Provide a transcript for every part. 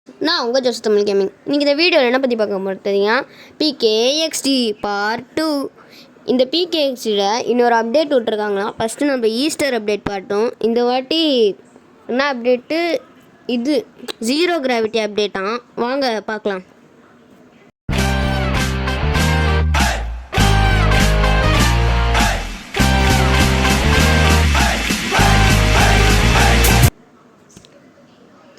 நான் உங்கள் Jose Tamil gaming. நீங்கள் இந்த வீடியோவில் என்ன பற்றி பார்க்க மாட்டீங்கன்னா PKXD பார்ட் 2. இந்த PKXடியில் இன்னொரு அப்டேட் விட்ருக்காங்களா. ஃபஸ்ட்டு நம்ம ஈஸ்டர் அப்டேட் பார்த்தோம். இந்த வாட்டி என்ன அப்டேட்டு? இது ஜீரோ கிராவிட்டி அப்டேட்டான். வாங்க பார்க்கலாம்.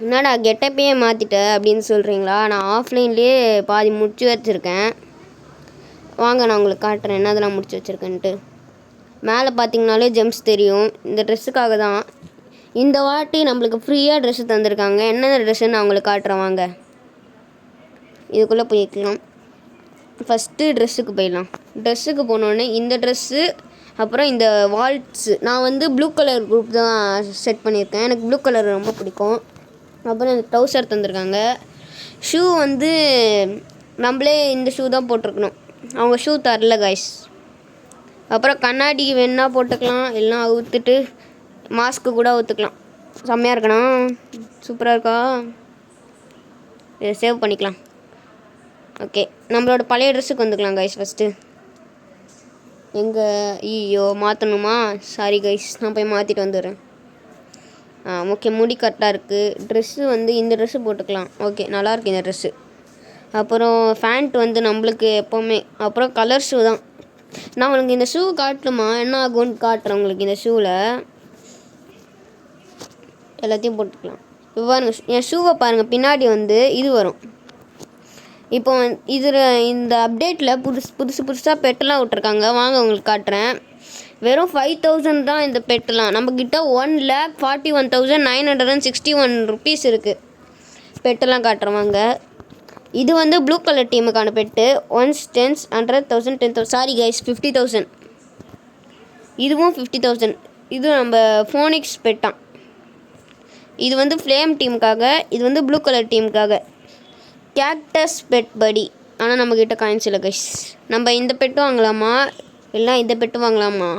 என்னடா கெட்டப்பையே மாற்றிட்ட அப்படின்னு சொல்கிறீங்களா? நான் ஆஃப்லைன்லேயே பாதி முடிச்சு வச்சுருக்கேன். வாங்க நான் உங்களுக்கு காட்டுறேன் என்னதெல்லாம் முடிச்சு வச்சுருக்கேன்ட்டு. மேலே பார்த்தீங்கனாலே ஜெம்ஸ் தெரியும். இந்த ட்ரெஸ்ஸுக்காக தான் இந்த வாட்டி நம்மளுக்கு ஃப்ரீயாக ட்ரெஸ்ஸு தந்திருக்காங்க. என்னென்ன ட்ரெஸ்ஸுன்னு நான் உங்களுக்கு காட்டுறேன். வாங்க இதுக்குள்ளே போய்க்கலாம். ஃபஸ்ட்டு ட்ரெஸ்ஸுக்கு போயிடலாம். ட்ரெஸ்ஸுக்கு போனோடனே இந்த ட்ரெஸ்ஸு, அப்புறம் இந்த வால்ட்ஸு. நான் வந்து ப்ளூ கலர் குரூப் தான் செட் பண்ணியிருக்கேன். எனக்கு ப்ளூ கலர் ரொம்ப பிடிக்கும். அப்புறம் இந்த ட்ரௌசர் தந்திருக்காங்க. ஷூ வந்து நம்மளே இந்த ஷூ தான் போட்டிருக்கணும், அவங்க ஷூ தரல கைஸ். அப்புறம் கண்ணாடி வேணா போட்டுக்கலாம், எல்லாம் அவுத்துட்டு மாஸ்க்கு கூட அவுத்துக்கலாம். செம்மையாக இருக்கணும், சூப்பராக இருக்கா. இதை சேவ் பண்ணிக்கலாம். ஓகே, நம்மளோட பழைய ட்ரெஸ்ஸுக்கு வந்துக்கலாம் கைஸ். ஃபஸ்ட்டு எங்கே ஐயோ மாற்றணுமா? சாரி கைஸ், நான் போய் மாற்றிட்டு வந்துடுறேன். ஓகே, முடி கரெக்டாக இருக்குது. ட்ரெஸ்ஸு வந்து இந்த ட்ரெஸ்ஸு போட்டுக்கலாம். ஓகே, நல்லாயிருக்கு இந்த ட்ரெஸ்ஸு. அப்புறம் ஃபேண்ட் வந்து நம்மளுக்கு எப்போவுமே. அப்புறம் கலர் ஷூ தான். நான் உங்களுக்கு இந்த ஷூ காட்டணுமா, என்ன ஆகும்னு காட்டுறேன் உங்களுக்கு. இந்த ஷூவில் எல்லாத்தையும் போட்டுக்கலாம். இப்போ பாருங்கள், என் ஷூவை பாருங்கள், பின்னாடி வந்து இது வரும். இப்போ இதில் இந்த அப்டேட்டில் புதுசாக பெட்டெல்லாம் விட்ருக்காங்க. வாங்க உங்களுக்கு காட்டுறேன். வெறும் 5000 தான் இந்த பெட்டெலாம். நம்மக்கிட்ட 1,41,961 ருபீஸ் இருக்குது. பெட்டெல்லாம் காட்டுறவாங்க. இது வந்து ப்ளூ கலர் டீமுக்கான பெட்டு. 1 10 100,000 10,000. Sorry guys, 50,000. இதுவும் 50,000. இது நம்ம ஃபோனிக்ஸ் பெட்டான். இது வந்து ஃப்ளேம் டீமுக்காக, இது வந்து ப்ளூ கலர் டீமுக்காக. கேக்டஸ் பெட் படி. ஆனால் நம்மக்கிட்ட காயின்ஸ் இல்லை கைஸ். நம்ம இந்த பெட்டு வாங்கலாமா இல்லை இந்த பெட்டு வாங்கலாமா?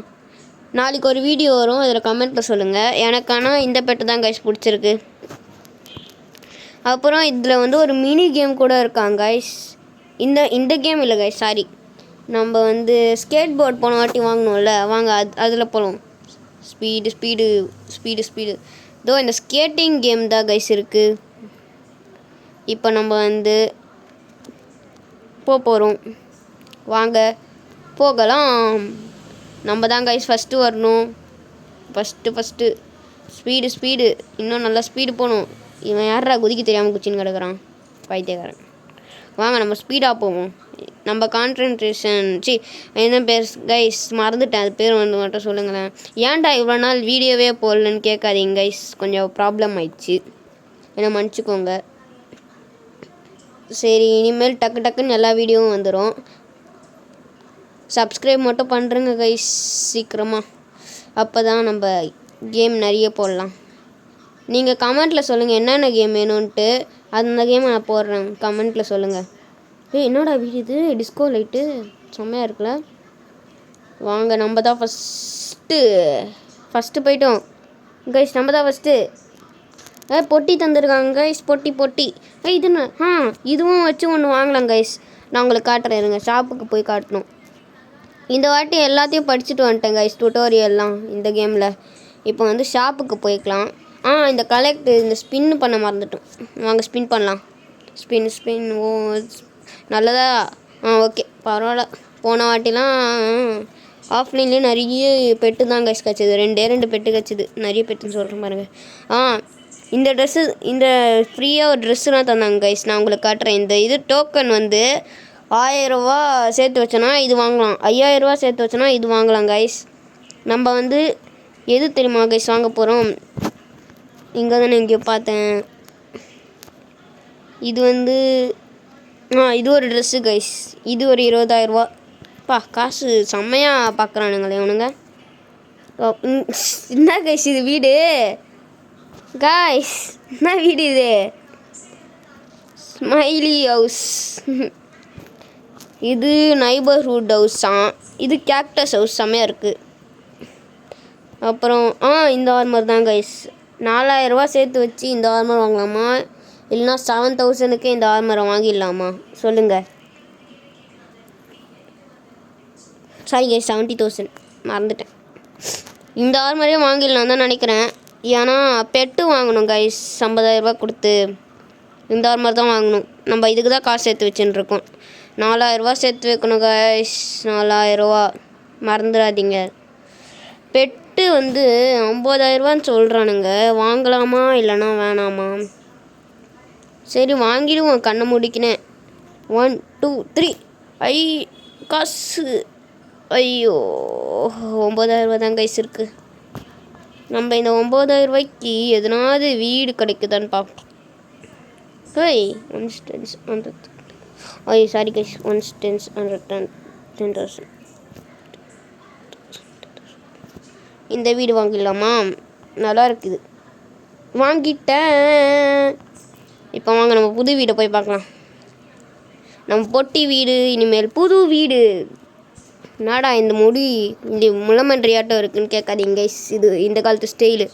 நாளைக்கு ஒரு வீடியோ வரும், அதில் கமெண்ட்டில் சொல்லுங்கள். எனக்கு ஆனால் இந்த பெட்டு தான் கைஸ் பிடிச்சிருக்கு. அப்புறம் இதில் வந்து ஒரு மினி கேம் கூட இருக்காங்க கைஸ். இந்த கேம் இல்லை கைஸ், சாரி. நம்ம வந்து ஸ்கேட் போர்ட் போன வாட்டி வாங்கினோம்ல, வாங்க அதில் போகலாம். ஸ்பீடு இதோ இந்த ஸ்கேட்டிங் கேம் தான் கைஸ் இருக்குது. இப்போ நம்ம வந்து போகிறோம். வாங்க போகலாம். நம்ம தான் கைஸ் ஃபஸ்ட்டு வரணும். ஃபஸ்ட்டு ஸ்பீடு இன்னும் நல்லா ஸ்பீடு போகணும். இவன் யாரா குதிக்க தெரியாமல் குச்சின்னு கிடக்குறான், பைத்தியக்காரன். வாங்க நம்ம ஸ்பீடாக போவோம். நம்ம கான்சன்ட்ரேஷன் என்ன பேர் கைஸ், மறந்துட்டேன். அது பேர் வந்து மட்டும் சொல்லுங்களேன். ஏன்டா இவ்வளோ நாள் வீடியோவே போடலன்னு கேட்காதீங்க கைஸ், கொஞ்சம் ப்ராப்ளம் ஆயிடுச்சு, என்ன மன்னிச்சிக்கோங்க. சரி, இனிமேல் டக்குன்னு எல்லா வீடியோவும் வந்துடும். சப்ஸ்கிரைப் மட்டும் பண்ணுறேங்க கைஸ் சீக்கிரமாக. அப்போ தான் நம்ம கேம் நிறைய போடலாம். நீங்கள் கமெண்ட்டில் சொல்லுங்கள் என்னென்ன கேம் வேணும்ன்ட்டு. அந்த கேமை நான் போடுறேன், கமெண்ட்டில் சொல்லுங்கள். என்னோட வீடு இது டிஸ்கோ லைட்டு செம்மையாக இருக்குல்ல. வாங்க நம்ம தான் ஃபஸ்ட்டு போயிட்டோம் கைஸ். நம்ம தான் ஃபஸ்ட்டு. பொட்டி தந்துருக்காங்க கைஸ், பொட்டி. இதுவும் வச்சு ஒன்று வாங்கலாம் கைஸ். நான் உங்களுக்கு காட்டுறேன் இருங்க. ஷாப்புக்கு போய் காட்டணும். இந்த வாட்டி எல்லாத்தையும் படிச்சுட்டு வந்துட்டேன் கைஸ், டுட்டோரியல்லாம் இந்த கேமில். இப்போ வந்து ஷாப்புக்கு போய்க்கலாம். இந்த இந்த ஸ்பின் பண்ண மறந்துட்டோம். வாங்க ஸ்பின் பண்ணலாம். ஸ்பின் ஓ நல்லதா? ஓகே பரவாயில்ல. போன வாட்டிலாம் ஆஃப்லைன்லேயே நிறைய பெட்டு தான் கைஸ் கிடச்சிது. 2 பெட்டு கிடச்சிது. நிறைய பெட்டுன்னு சொல்கிறேன் பாருங்கள். இந்த ட்ரெஸ்ஸு, இந்த ஃப்ரீயாக ஒரு ட்ரெஸ்ஸுலாம் தந்தாங்க கைஸ். நான் உங்களுக்கு காட்டுறேன். இது டோக்கன் வந்து 1000 ரூபா சேர்த்து வச்சோன்னா இது வாங்கலாம். 5000 ரூபா சேர்த்து வச்சோன்னா இது வாங்கலாம் கைஸ். நம்ம வந்து எது தெரியுமா கைஸ் வாங்க போகிறோம்? இங்கே தானே எங்கேயோ பார்த்தேன். இது வந்து இது ஒரு ட்ரெஸ்ஸு கைஸ். இது ஒரு 20,000 ரூபா. காசு செம்மையாக பார்க்குறானுங்களே அவனுங்க. என்ன கைஸ் இது வீடு? கைஸ் என்ன வீடு இது? Smiley house. இது நைபர்ஹுட் ஹவுஸான். இது கேக்டஸ் ஹவுஸ், செம்மையாக இருக்குது. அப்புறம் இந்த ஆர்மர் தான் கைஸ். 4000 ரூபா சேர்த்து வச்சு இந்த ஆர்மர் வாங்கலாமா? இல்லைனா 7000க்கு இந்த ஆர்மரை வாங்கிடலாமா சொல்லுங்கள். சாரி கைஸ் 70,000 மறந்துட்டேன். இந்த ஆர்மரே வாங்கிடலாம் தான் நினைக்கிறேன். ஏன்னா பெட்டு வாங்கணும் கைஸ் 50,000 கொடுத்து. இந்த ஆர்மர் தான் வாங்கணும். நம்ம இதுக்கு தான் காசு சேர்த்து வச்சுன்னு இருக்கோம். 4000 சேர்த்து வைக்கணும் கைஸ். 4000 மறந்துடாதீங்க. பெட்டு வந்து 50,000 சொல்கிறானுங்க. வாங்கலாமா இல்லைனா வேணாமா? சரி வாங்கிடுவோம். கண்ணை முடிக்கினேன். 1 2 3 காசு. ஐயோ 9,000 தான் கைஸ் இருக்குது. நம்ம இந்த 9,000 எதனாவது வீடு கிடைக்குதான்னு பார்ப்போம். சாரி கைஸ் 10,000 இந்த வீடு வாங்கிடலாமா? நல்லா இருக்குது. வாங்கிட்டேன். இப்போ வாங்க நம்ம புது வீடை போய் பார்க்கலாம். நம்ம பொட்டி வீடு இனிமேல் புது வீடு. நாடா இந்த முடி இந்த முள்ளமன்றியாட்டம் இருக்குன்னு கேட்காதீங்க கைஸ். இது இந்த காலத்து style.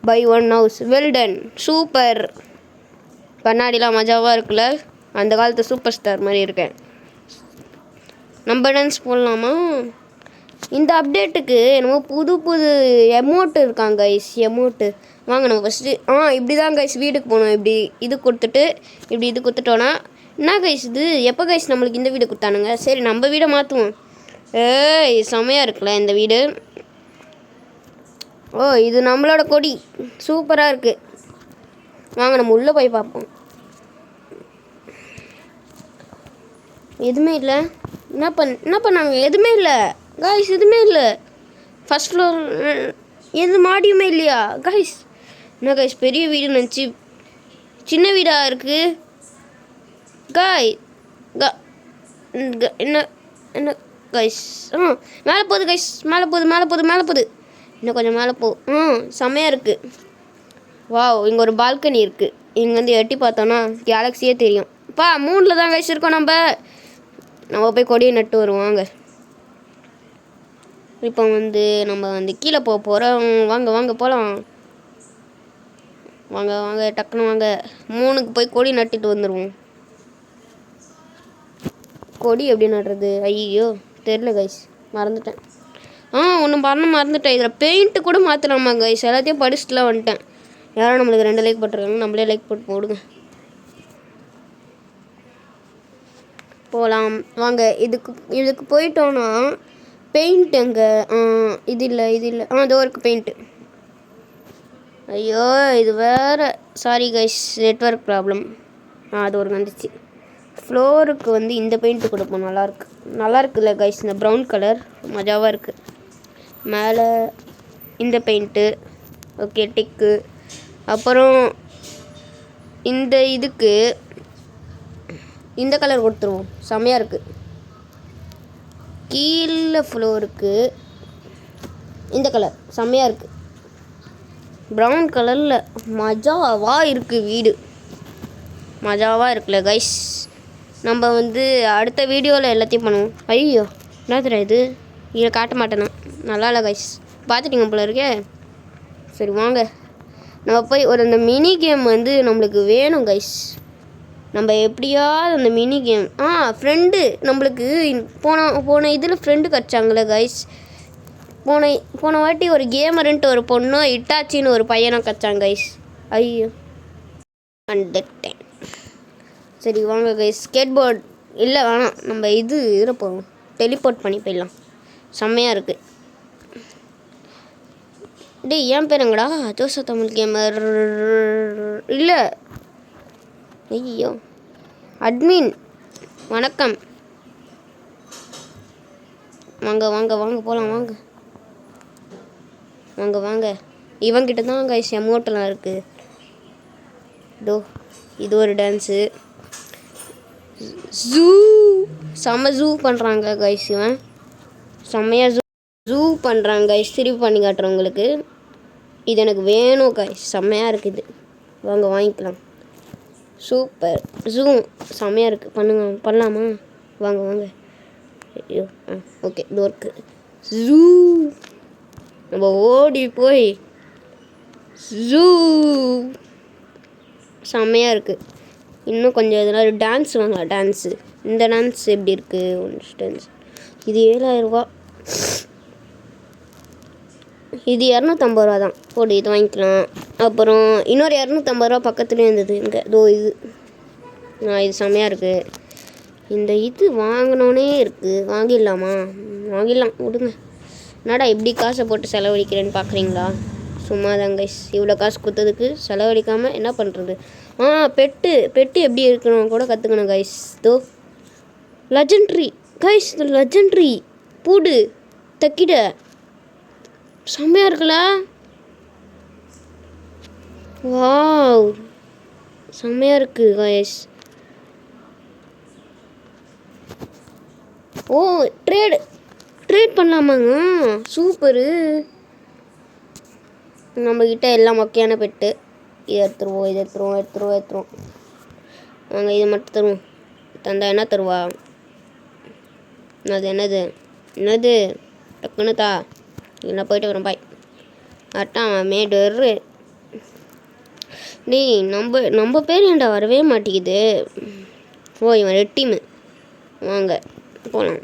Bye one house well done. Super. கண்ணாடிலாம் மஜாவாக இருக்குல்ல. அந்த காலத்து சூப்பர் ஸ்டார் மாதிரி இருக்கேன். நம்ம டான்ஸ் போடலாமா? இந்த அப்டேட்டுக்கு என்னமோ புது புது எமௌண்ட் இருக்காங்க கைஸ். எமௌண்ட்டு வாங்க நம்ம ஃபஸ்ட்டு இப்படி தான் கைஸ் வீட்டுக்கு போகணும். இப்படி இது கொடுத்துட்டு இப்படி இது கொடுத்துட்டோன்னா என்ன கைஸ் இது? எப்போ கைஸ் நம்மளுக்கு இந்த வீடு கொடுத்தானுங்க? சரி நம்ம வீடை மாற்றுவோம். செமையாக இருக்குல்ல இந்த வீடு. இது நம்மளோட கொடி. சூப்பராக இருக்குது. வாங்க நம்ம உள்ளே போய் பார்ப்போம். எதுவுமே இல்லை. என்ன பண்ணாங்க? எதுவுமே இல்லை கைஸ். எதுவுமே இல்லை. ஃபஸ்ட் ஃப்ளோர் எது மாடியுமே இல்லையா கைஸ்? என்ன கைஸ் பெரிய வீடு நினச்சி சின்ன வீடாக இருக்குது காய். என்ன என்ன கைஸ்? மேலே போகுது கைஸ். மேலே போகுது. இன்னும் கொஞ்சம் மேலே செம்மையாக இருக்குது. வாவ் இங்கே ஒரு பால்கனி இருக்குது. இங்கே வந்து எட்டி பார்த்தோன்னா கேலக்ஸியே தெரியும். மூணில் தான் கைஸ் இருக்கோம். நம்ம போய் கொடியை நட்டு வருவாங்க. இப்போ வந்து நம்ம வந்து கீழே போக போகிறோம். வாங்க போகலாம். வாங்க டக்குன்னு வாங்க. 3க்கு போய் கொடி நட்டுட்டு வந்துடுவோம். கொடி எப்படி நடுறது? ஐயோ தெரில கைஸ், மறந்துட்டேன். ஒன்று மறந்துட்டேன். இதில் பெயிண்ட்டு கூட மாற்றலாமா கைஸ்? எல்லாத்தையும் படிச்சுட்டுலாம் வந்துட்டேன். யாரும் நம்மளுக்கு 2 லைக் போட்டிருக்காங்க. நம்மளே லைக் போட்டு போடுங்க. போகலாம் வாங்க. இதுக்கு போயிட்டோன்னா பெயிண்ட் எங்கே? இது இல்லை. இதோ இருக்குது பெயிண்ட்டு. ஐயோ இது வேறு. Sorry guys network problem. அது ஒரு வந்துச்சு. ஃப்ளோருக்கு வந்து இந்த பெயிண்ட்டு கொடுப்போம். நல்லா இருக்குல்ல கைஸ்? இந்த ப்ரௌன் கலர் மஜாவாக இருக்குது. மேலே இந்த பெயிண்ட்டு. ஓகே டிக்கு. அப்புறம் இந்த இதுக்கு இந்த கலர் கொடுத்துருவோம். செம்மையாக இருக்குது. கீழே ஃப்ளோருக்கு இந்த கலர் செம்மையாக இருக்குது. ப்ரௌன் கலரில் மஜாவாக இருக்குது வீடு. மஜாவாக இருக்குல்ல கைஸ்? நம்ம வந்து அடுத்த வீடியோவில் எல்லாத்தையும் பண்ணுவோம். ஐயோ என்ன தெரியும் இது? இதை காட்ட மாட்டேனா? நல்லா இல்லை கைஸ். பார்த்துட்டிங்க போல இருக்கே. சரி வாங்க நம்ம போய் அந்த மினி கேம் வந்து நம்மளுக்கு வேணும் கைஸ். நம்ம எப்படியாவது அந்த மினி கேம் ஃப்ரெண்டு நம்மளுக்கு போன இதில் ஃப்ரெண்டு கிடச்சாங்களே கைஸ். போன வாட்டி ஒரு கேமருன்ட்டு ஒரு பொண்ணும் இட்டாச்சின்னு ஒரு பையனும் கிடச்சாங்க கைஸ். ஐயோ வந்துட்டேன். சரி வாங்க கைஸ். ஸ்கேட் போர்ட் இல்லை வேணாம். நம்ம இதில் போவோம். டெலிபோர்ட் பண்ணி போயிடலாம். செம்மையாக இருக்குது. டேய் ஏன் பேருங்கடா? ஜோசா தமிழ் கேமர் இல்லை. ஐயோ அட்மின் வணக்கம். வாங்க போகலாம். வாங்க இவங்கிட்ட தான் கைஸ் எமோட்டெல்லாம் இருக்குது. இது ஒரு டான்ஸு. செம்ம ஜூ பண்ணுறாங்க கைஸ். இவன் செம்மையாக ஜூ பண்ணுறாங்க கைஸ். திருப்பி பண்ணி காட்டுறேன் உங்களுக்கு. இது எனக்கு வேணும் கைஸ். செம்மையாக இருக்குது. வாங்க வாங்கிக்கலாம். சூப்பர் ஜூ செம்மையாக இருக்குது. பண்ணலாமா? வாங்க. ஐயோ ஓகே இது ஒர்க்கு. ஜூ நம்ம ஓடி போய் ஜூ செம்மையாக இருக்குது. இன்னும் கொஞ்சம் இதெல்லாம் டான்ஸ் வாங்கலாம். டான்ஸு இந்த டான்ஸ் எப்படி இருக்குது? ஒன்று டான்ஸ் இது 7000 இது 250 தான். போடு இது வாங்கிக்கலாம். அப்புறம் இன்னொரு 250 பக்கத்துலேயே இருந்தது இங்கே. இது இது செம்மையாக இருக்குது. இந்த இது வாங்கினோன்னே இருக்குது. வாங்கிடலாமா? வாங்கிடலாம் விடுங்க. என்னடா இப்படி காசை போட்டு செலவழிக்கிறேன்னு பார்க்குறீங்களா? சும்மா தாங்க கைஸ். இவ்வளோ காசு கொடுத்ததுக்கு செலவழிக்காமல் என்ன பண்ணுறது? பெட்டு எப்படி இருக்கணும் கூட கற்றுக்கணும் கைஸ். Legendary guys. இந்த லெஜெண்ட்ரி பூடு தக்கிட செம்மையாக இருக்குல்ல? வாவ் செம்மையாக இருக்குது கைஸ். ட்ரேட் பண்ணலாமாங்க? சூப்பரு. நம்மக்கிட்ட எல்லாம் மொக்கையான பெட்டு. இதை எடுத்துருவோம். நாங்கள் இதை மட்டும் தருவோம். தந்தா என்ன தருவா? என்னது டக்குன்னு தா. இல்லை போயிட்டு வரேன் பாய். மேடரு டேய் நம்ம பேர் ஏன்டா வரவே மாட்டேங்குது? இவன் ரெட் டீமு. வாங்க போகலாம்.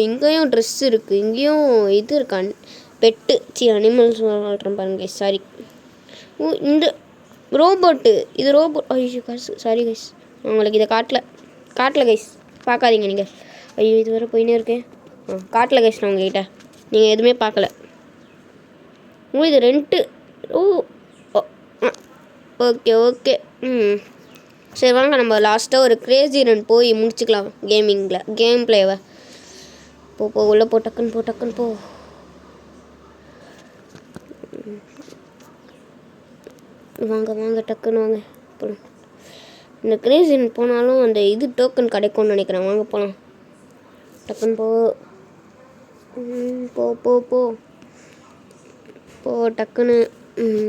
இங்கேயும் ட்ரெஸ் இருக்குது. இங்கேயும் இது இருக்கான் பெட்டு. அனிமல்ஸ் வாழ்கிறேன் பாருங்க. சாரி. இந்த ரோபோட்டு. இது ரோபோட். ஐயோ காசு. Sorry guys. உங்களுக்கு இதை காட்டல கைஸ். பார்க்காதீங்க நீங்கள். ஐயோ இது வரை போயினே இருக்கேன். காட்டல கைஸ். நான் உங்ககிட்ட நீங்கள் எதுவுமே பார்க்கல. இது ரெண்ட்டு. ஓகே. சரி வாங்க நம்ம லாஸ்ட்டாக ஒரு கிரேசி ரன் போய் முடிச்சுக்கலாம். கேம் பிளேவை போ உள்ளே போ. டக்குன்னு போ. வாங்க டக்குன்னு வாங்க போகலாம். இந்த கிரேசி ரன் போனாலும் அந்த இது டோக்கன் கிடைக்கும்னு நினைக்கிறேன். வாங்க போகலாம். டக்குன்னு போ டக்குன்னு.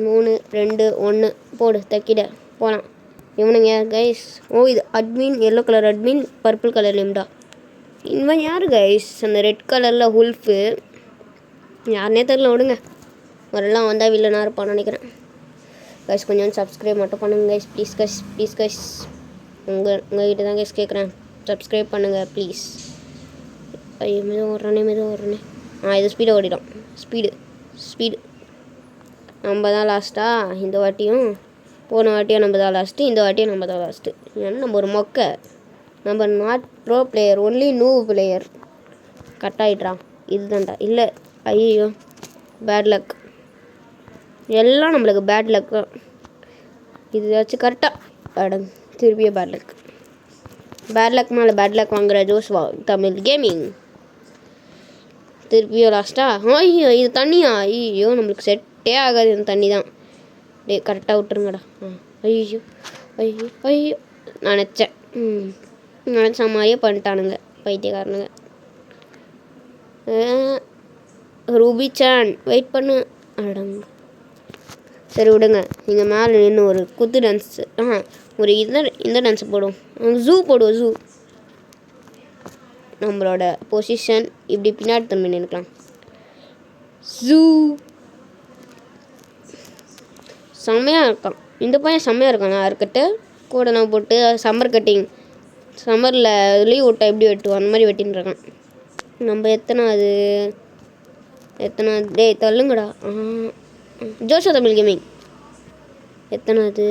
3 2 1 போடு தக்கிட போகலாம். இவனுங்க யார் கைஸ்? இது admin. Yellow colour admin, purple colour லிம்டா. இவன் யார் கைஸ்? அந்த ரெட் கலரில் ஹுல்ஃபு யாருனே தெரில. விடுங்க. வரலாம் வந்தால் வில்லனாக இருப்பான்னு நினைக்கிறேன் கைஸ். கொஞ்சம் சப்ஸ்கிரைப் மட்டும் பண்ணுங்க கைஸ். Please guys. உங்கள்கிட்ட தான் கைஸ் கேட்குறேன். சப்ஸ்கிரைப் பண்ணுங்கள் ப்ளீஸ். ஐயோ மெதுவாக ஓடுறானே. இது ஸ்பீடாக ஓடிடும். ஸ்பீடு நம்ம தான் லாஸ்ட்டாக இந்த வாட்டியும். போன வாட்டியும் நம்ம தான் லாஸ்ட்டு. இந்த வாட்டியும் நம்ம தான் லாஸ்ட்டு. ஏன்னா நம்ம ஒரு மொக்கை. நம்ம not pro player, only new player. Cut ஆகிட்றான். இதுதான்டா. இல்லை ஐயோ பேட் லக். எல்லாம் நம்மளுக்கு பேட் லக் தான். இதுதாச்சும் கரெக்டாக திருப்பியே பேட் லக் மேலே பேட் லக் வாங்குற ஜோஸ்வா தமிழ் கேமிங். திருப்பியும் லாஸ்ட்டாக ஐயோ இது தண்ணியா? ஐயோ நம்மளுக்கு செட்டே ஆகாது இந்த தண்ணி தான். கரெக்டாக விட்டுருங்கடா. ஐயோ நினச்ச மாதிரியே பண்ணிட்டானுங்க பைத்தியக்காரனுங்க. ரூபி சான் வெயிட் பண்ணு. சரி விடுங்க. நீங்கள் மேலே நின்று ஒரு குத்து டான்ஸு ஒரு இந்த டான்ஸு போடுவோம். ஜூ நம்மளோட பொசிஷன் இப்படி பின்னாடி திரும்பி நினைக்கலாம். ஜூ செம்மையாக இருக்கான் இந்த பையன். செம்மையாக இருக்கான். இருக்கட்டு கூட நான் போட்டு சம்மர் கட்டிங். சம்மரில் லீவ் விட்டா எப்படி வெட்டுவோம் அந்த மாதிரி வெட்டின்னு இருக்கான். நம்ம எத்தனாவது டேய் தள்ளுங்கடா. ஜோஷா தமிழ் கேமிங் எத்தனாவது?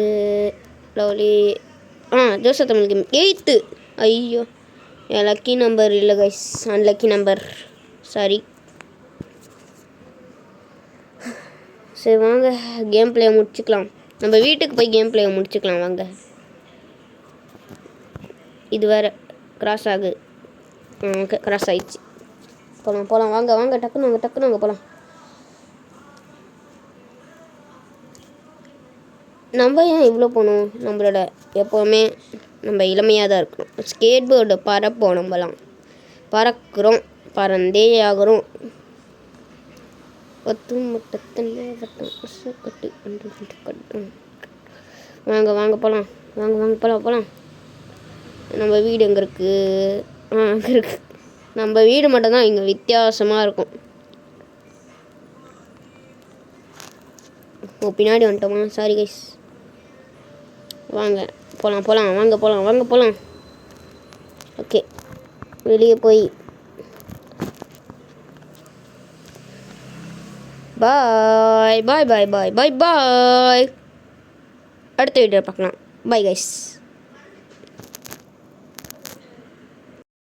லவ்லி. ஜோஷா Tamil gaming 8th. ஐயோ என் லக்கி நம்பர் இல்லை கைஸ், அன்லக்கி நம்பர். சாரி. சரி வாங்க கேம் பிளேயை முடிச்சுக்கலாம். நம்ம வீட்டுக்கு போய் கேம் பிளேயை முடிச்சுக்கலாம் வாங்க. இது வேறு கிராஸ் ஆகுது. ஓகே கிராஸ் ஆகிடுச்சு. போகலாம் வாங்க டக்குன்னு வாங்க போகலாம். நம்ம ஏன் இவ்வளோ போகணும்? நம்மளோட எப்போவுமே நம்ம இளமையாக தான் இருக்கணும். ஸ்கேட் போர்டு பறப்போம். நம்மலாம் பறக்கிறோம், பறந்தே ஆகிறோம். வாங்க போகலாம். நம்ம வீடு எங்கே இருக்குது? அங்கே இருக்குது. நம்ம வீடு மட்டும்தான் இங்கே வித்தியாசமாக இருக்கும். பின்னாடி வந்துட்டோமா? Sorry guys. வாங்க போகலாம் வாங்க போகலாம். ஓகே, வெளியே போய் பாய் பாய் பாய் பாய் பாய் பாய். அடுத்த வீடியோ பார்க்கலாம். Bye guys.